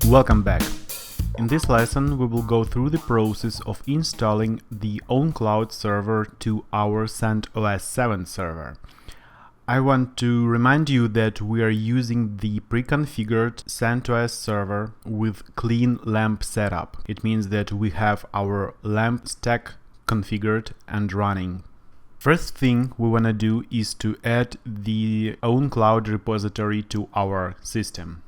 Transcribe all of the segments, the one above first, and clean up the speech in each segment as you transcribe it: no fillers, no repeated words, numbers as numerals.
Welcome back. In this lesson we will go through the process of installing the ownCloud server to our CentOS 7 server. I want to remind you that we are using the pre-configured CentOS server with clean LAMP setup. It means that we have our LAMP stack configured and running. First thing we want to do is to add the ownCloud repository to our system.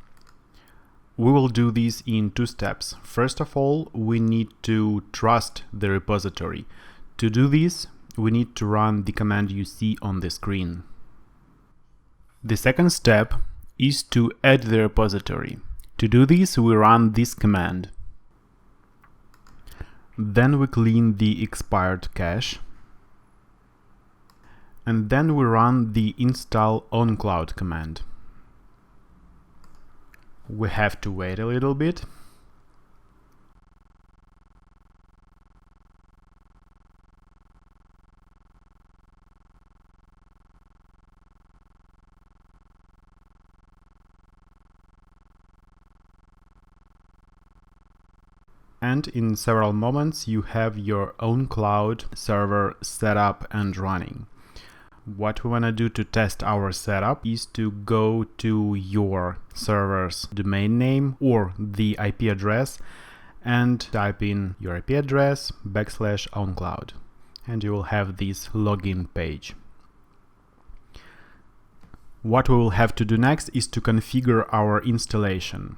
We will do this in two steps. First of all, we need to trust the repository. To do this, we need to run the command you see on the screen. The second step is to add the repository. To do this, we run this command. Then we clean the expired cache. And then we run the install ownCloud command. We have to wait a little bit. And in several moments you have your ownCloud server set up and running. What we want to do to test our setup is to go to your server's domain name or the IP address and type in your IP address /ownCloud, and you will have this login page. What we will have to do next is to configure our installation,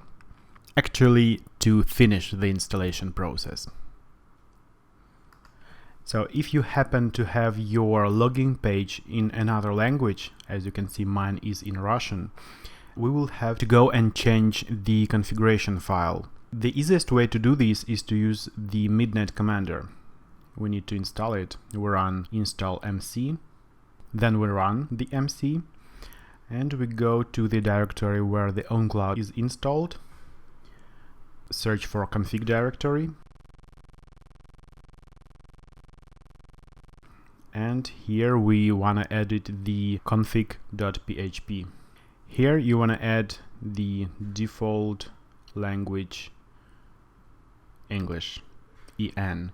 actually to finish the installation process. So if you happen to have your login page in another language, as you can see mine is in Russian, we will have to go and change the configuration file. The easiest way to do this is to use the midnet commander. We need to install it. We run install mc, then we run the mc, and we go to the directory where the ownCloud is installed, search for config directory, and here we want to edit the config.php. Here you want to add the default language English, EN.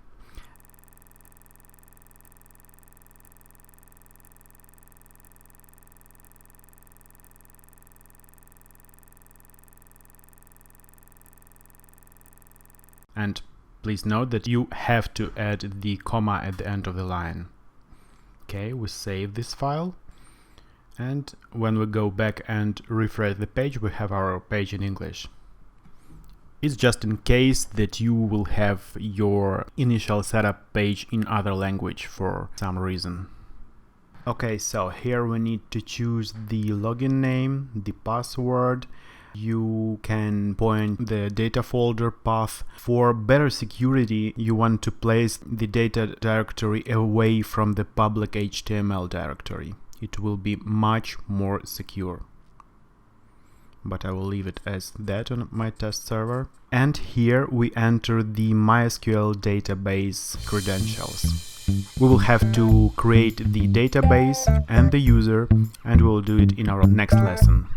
And please note that you have to add the comma at the end of the line. Okay, we save this file, and when we go back and refresh the page, we have our page in English. It's just in case that you will have your initial setup page in other language for some reason. Okay, so here we need to choose the login name, the password. You can point the data folder path. For better security, you want to place the data directory away from the public HTML directory. It will be much more secure. But I will leave it as that on my test server. And here we enter the MySQL database credentials. We will have to create the database and the user, and we'll do it in our next lesson.